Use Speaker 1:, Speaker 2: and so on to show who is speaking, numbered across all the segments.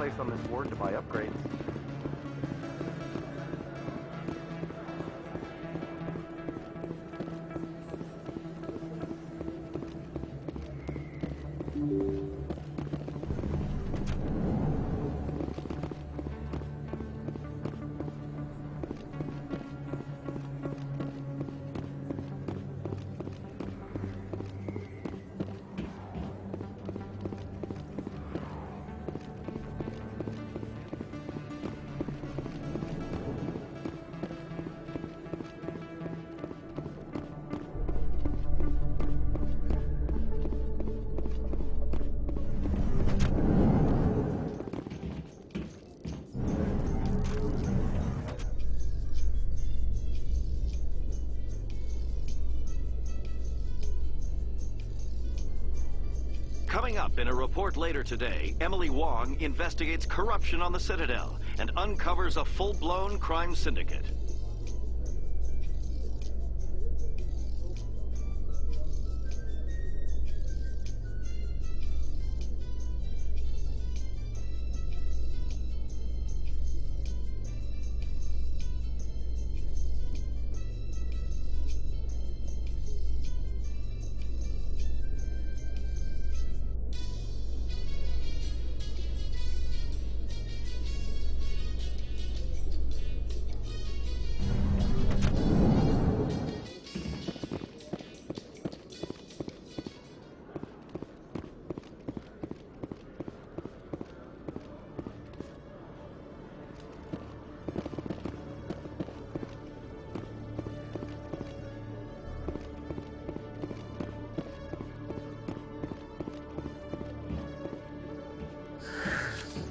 Speaker 1: place on this ward to buy upgrades.
Speaker 2: Coming up in a report later today, Emily Wong investigates corruption on the Citadel and uncovers a full-blown crime syndicate.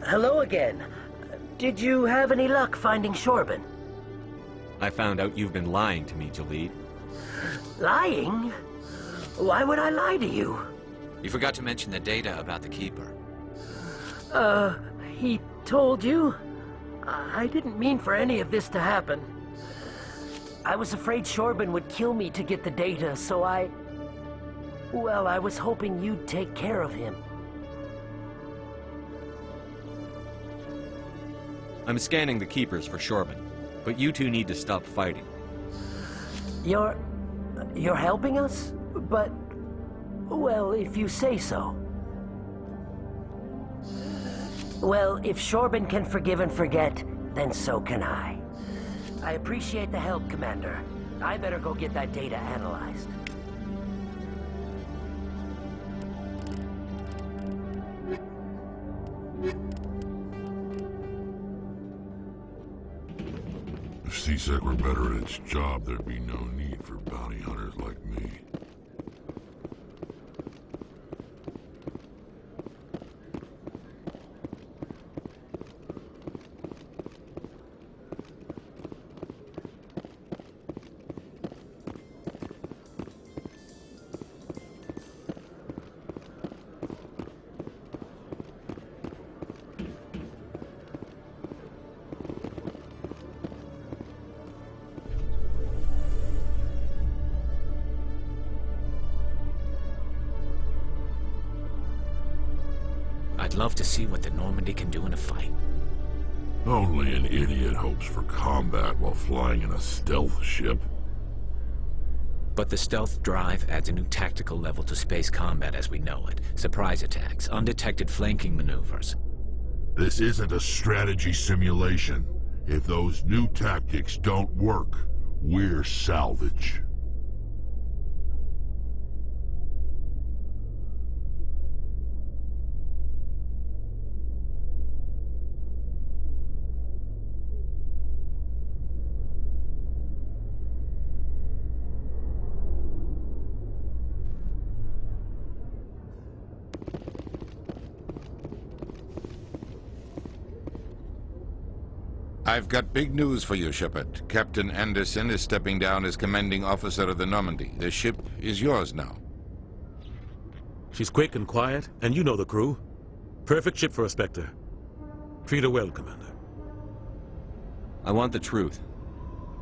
Speaker 3: Hello again. Did you have any luck finding Shorben?
Speaker 4: I found out you've been lying to me, Jalid.
Speaker 3: Lying? Why would I lie to you?
Speaker 5: You forgot to mention the data about the Keeper.
Speaker 3: He told you? I didn't mean for any of this to happen. I was afraid Shorben would kill me to get the data, so well, I was hoping you'd take care of him.
Speaker 4: I'm scanning the Keepers for Shorben, but you two need to stop fighting.
Speaker 3: You're helping us? But, well, if you say so. Well, if Shorben can forgive and forget, then so can I. I appreciate the help, Commander. I better go get that data analyzed.
Speaker 6: If C-Sec were better at its job, there'd be no need for bounty hunters like me.
Speaker 5: I'd love to see what the Normandy can do in a fight.
Speaker 6: Only an idiot hopes for combat while flying in a stealth ship.
Speaker 5: But the stealth drive adds a new tactical level to space combat as we know it. Surprise attacks, undetected flanking maneuvers.
Speaker 6: This isn't a strategy simulation. If those new tactics don't work, we're salvage.
Speaker 7: I've got big news for you, Shepard. Captain Anderson is stepping down as commanding officer of the Normandy. The ship is yours now.
Speaker 8: She's quick and quiet, and you know the crew. Perfect ship for a Spectre. Treat her well, Commander.
Speaker 4: I want the truth.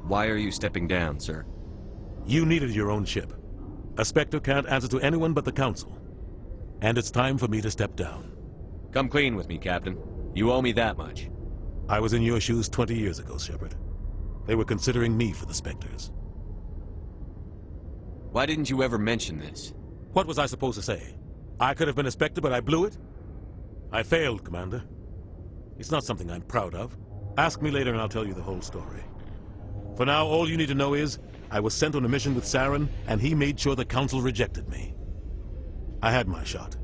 Speaker 4: Why are you stepping down, sir?
Speaker 8: You needed your own ship. A Spectre can't answer to anyone but the Council. And it's time for me to step down.
Speaker 4: Come clean with me, Captain. You owe me that much.
Speaker 8: I was in your shoes 20 years ago, Shepard. They were considering me for the Spectres.
Speaker 4: Why didn't you ever mention this?
Speaker 8: What was I supposed to say? I could have been a Spectre, but I blew it? I failed, Commander. It's not something I'm proud of. Ask me later and I'll tell you the whole story. For now, all you need to know is, I was sent on a mission with Saren, and he made sure the Council rejected me. I had my shot.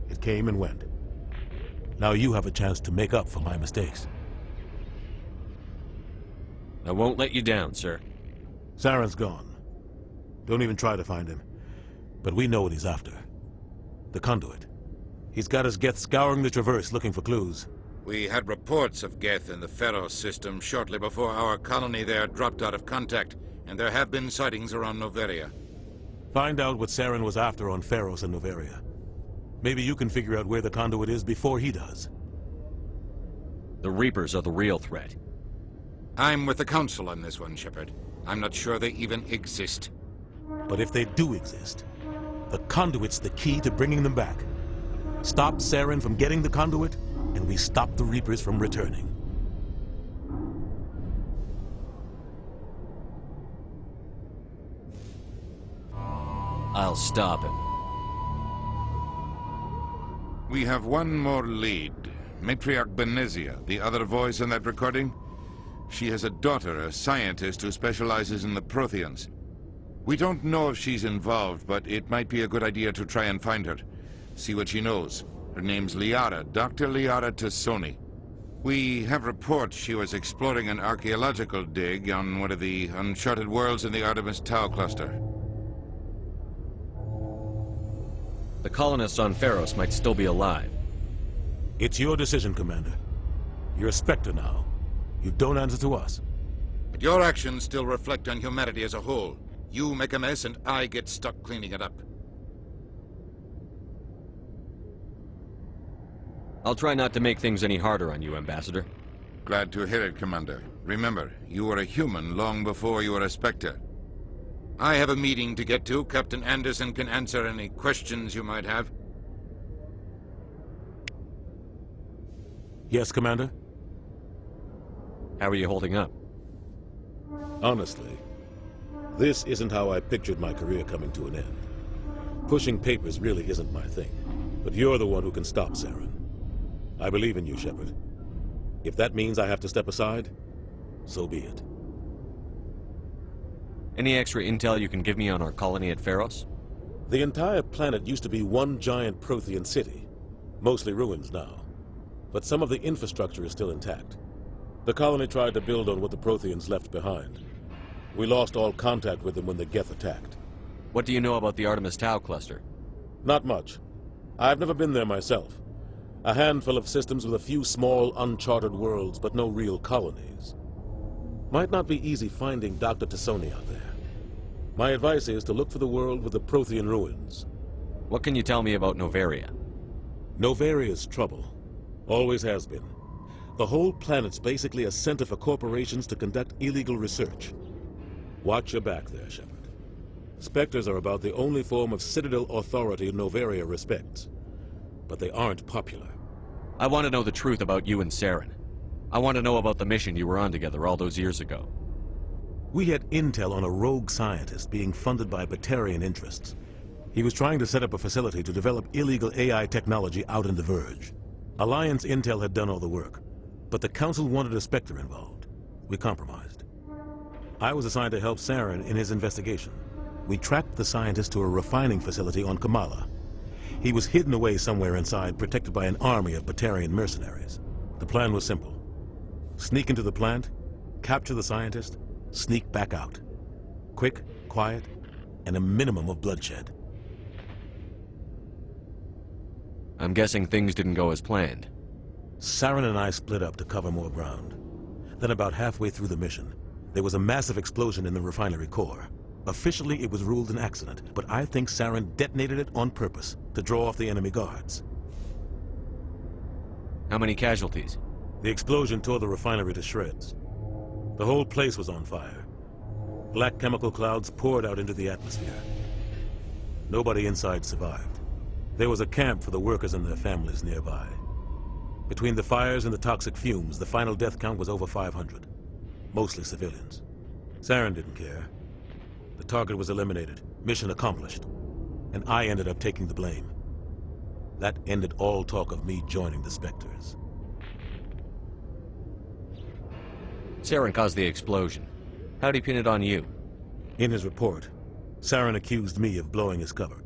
Speaker 8: It came and went. Now you have a chance to make up for my mistakes.
Speaker 4: I won't let you down, sir.
Speaker 8: Saren's gone. Don't even try to find him. But we know what he's after. The conduit. He's got his Geth scouring the Traverse looking for clues.
Speaker 7: We had reports of Geth in the Pharos system shortly before our colony there dropped out of contact, and there have been sightings around Noveria.
Speaker 8: Find out what Saren was after on Pharos and Noveria. Maybe you can figure out where the conduit is before he does.
Speaker 4: The Reapers are the real threat.
Speaker 7: I'm with the Council on this one, Shepard. I'm not sure they even exist.
Speaker 8: But if they do exist, the conduit's the key to bringing them back. Stop Saren from getting the conduit, and we stop the Reapers from returning.
Speaker 4: I'll stop him.
Speaker 7: We have one more lead. Matriarch Benezia, the other voice in that recording. She has a daughter, a scientist who specializes in the Protheans. We don't know if she's involved, but it might be a good idea to try and find her. See what she knows. Her name's Liara, Dr. Liara Tassoni. We have reports she was exploring an archaeological dig on one of the uncharted worlds in the Artemis Tau cluster.
Speaker 4: The colonists on Pharos might still be alive.
Speaker 8: It's your decision, Commander. You're a Spectre now. You don't answer to us.
Speaker 7: But your actions still reflect on humanity as a whole. You make a mess and I get stuck cleaning it up.
Speaker 4: I'll try not to make things any harder on you, Ambassador.
Speaker 7: Glad to hear it, Commander. Remember, you were a human long before you were a Spectre. I have a meeting to get to. Captain Anderson can answer any questions you might have.
Speaker 8: Yes, Commander?
Speaker 4: How are you holding up?
Speaker 8: Honestly, this isn't how I pictured my career coming to an end. Pushing papers really isn't my thing. But you're the one who can stop Saren. I believe in you, Shepard. If that means I have to step aside, so be it.
Speaker 4: Any extra intel you can give me on our colony at Pharos?
Speaker 8: The entire planet used to be one giant Prothean city. Mostly ruins now. But some of the infrastructure is still intact. The colony tried to build on what the Protheans left behind. We lost all contact with them when the Geth attacked.
Speaker 4: What do you know about the Artemis Tau cluster?
Speaker 8: Not much. I've never been there myself. A handful of systems with a few small, uncharted worlds, but no real colonies. Might not be easy finding Dr. Tassoni out there. My advice is to look for the world with the Prothean ruins.
Speaker 4: What can you tell me about Noveria?
Speaker 8: Noveria's trouble. Always has been. The whole planet's basically a center for corporations to conduct illegal research. Watch your back there, Shepard. Spectres are about the only form of Citadel authority Noveria respects. But they aren't popular.
Speaker 4: I want to know the truth about you and Saren. I want to know about the mission you were on together all those years ago.
Speaker 8: We had intel on a rogue scientist being funded by Batarian interests. He was trying to set up a facility to develop illegal AI technology out in the Verge. Alliance intel had done all the work, but the Council wanted a Spectre involved. We compromised. I was assigned to help Saren in his investigation. We tracked the scientist to a refining facility on Kamala. He was hidden away somewhere inside, protected by an army of Batarian mercenaries. The plan was simple. Sneak into the plant, capture the scientist, sneak back out. Quick, quiet, and a minimum of bloodshed.
Speaker 4: I'm guessing things didn't go as planned.
Speaker 8: Saren and I split up to cover more ground. Then about halfway through the mission, there was a massive explosion in the refinery core. Officially, it was ruled an accident, but I think Saren detonated it on purpose to draw off the enemy guards.
Speaker 4: How many casualties?
Speaker 8: The explosion tore the refinery to shreds. The whole place was on fire. Black chemical clouds poured out into the atmosphere. Nobody inside survived. There was a camp for the workers and their families nearby. Between the fires and the toxic fumes, the final death count was over 500. Mostly civilians. Saren didn't care. The target was eliminated, mission accomplished. And I ended up taking the blame. That ended all talk of me joining the Spectres.
Speaker 4: Saren caused the explosion. How'd he pin it on you?
Speaker 8: In his report, Saren accused me of blowing his cover.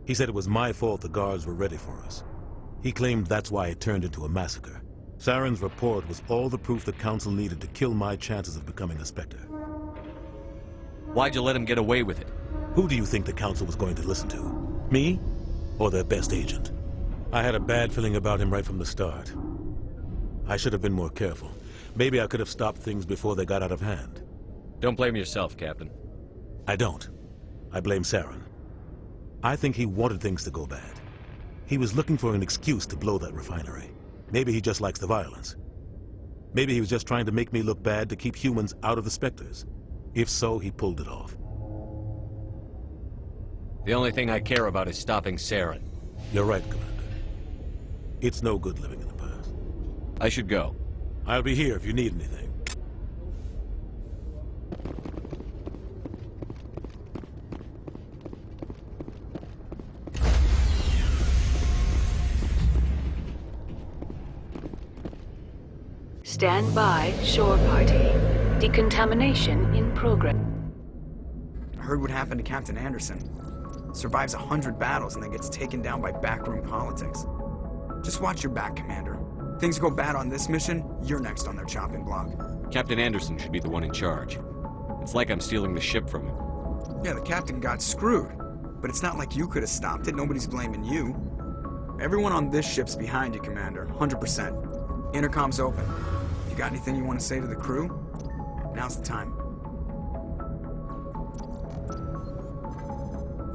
Speaker 8: He said it was my fault the guards were ready for us. He claimed that's why it turned into a massacre. Saren's report was all the proof the Council needed to kill my chances of becoming a Spectre.
Speaker 4: Why'd you let him get away with it?
Speaker 8: Who do you think the Council was going to listen to? Me? Or their best agent? I had a bad feeling about him right from the start. I should have been more careful. Maybe I could have stopped things before they got out of hand.
Speaker 4: Don't blame yourself, Captain.
Speaker 8: I don't. I blame Saren. I think he wanted things to go bad. He was looking for an excuse to blow that refinery. Maybe he just likes the violence. Maybe he was just trying to make me look bad to keep humans out of the Spectres. If so, he pulled it off.
Speaker 4: The only thing I care about is stopping Saren.
Speaker 8: You're right, Commander. It's no good living in the past.
Speaker 4: I should go.
Speaker 8: I'll be here if you need anything.
Speaker 1: Stand by, shore party. Decontamination in progress.
Speaker 9: I heard what happened to Captain Anderson. Survives 100 battles and then gets taken down by backroom politics. Just watch your back, Commander. Things go bad on this mission, you're next on their chopping block.
Speaker 4: Captain Anderson should be the one in charge. It's like I'm stealing the ship from him.
Speaker 9: Yeah, the captain got screwed. But it's not like you could have stopped it. Nobody's blaming you. Everyone on this ship's behind you, Commander. 100%. Intercom's open. You got anything you want to say to the crew? Now's the time.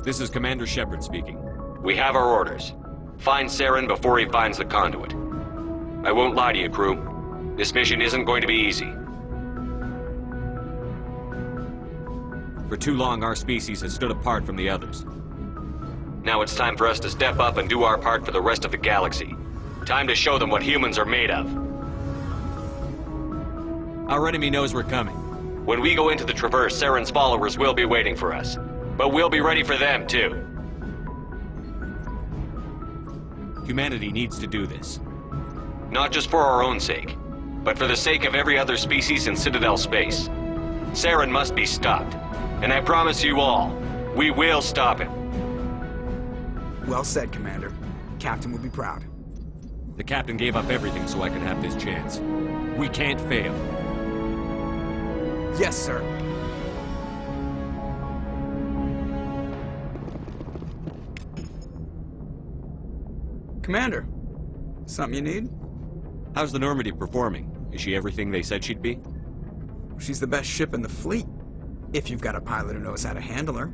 Speaker 4: This is Commander Shepard speaking.
Speaker 10: We have our orders. Find Saren before he finds the conduit. I won't lie to you, crew. This mission isn't going to be easy.
Speaker 4: For too long, our species has stood apart from the others.
Speaker 10: Now it's time for us to step up and do our part for the rest of the galaxy. Time to show them what humans are made of.
Speaker 4: Our enemy knows we're coming.
Speaker 10: When we go into the Traverse, Saren's followers will be waiting for us. But we'll be ready for them, too.
Speaker 4: Humanity needs to do this.
Speaker 10: Not just for our own sake, but for the sake of every other species in Citadel space. Saren must be stopped. And I promise you all, we will stop him.
Speaker 9: Well said, Commander. Captain will be proud.
Speaker 4: The captain gave up everything so I could have this chance. We can't fail.
Speaker 9: Yes, sir. Commander, something you need?
Speaker 4: How's the Normandy performing? Is she everything they said she'd be?
Speaker 9: She's the best ship in the fleet. If you've got a pilot who knows how to handle her.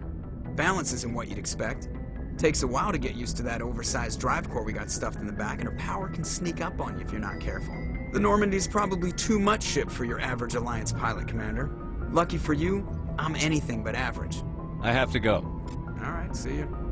Speaker 9: Balance isn't what you'd expect. Takes a while to get used to that oversized drive core we got stuffed in the back, and her power can sneak up on you if you're not careful. The Normandy's probably too much ship for your average Alliance pilot, Commander. Lucky for you, I'm anything but average.
Speaker 4: I have to go.
Speaker 9: All right, see you.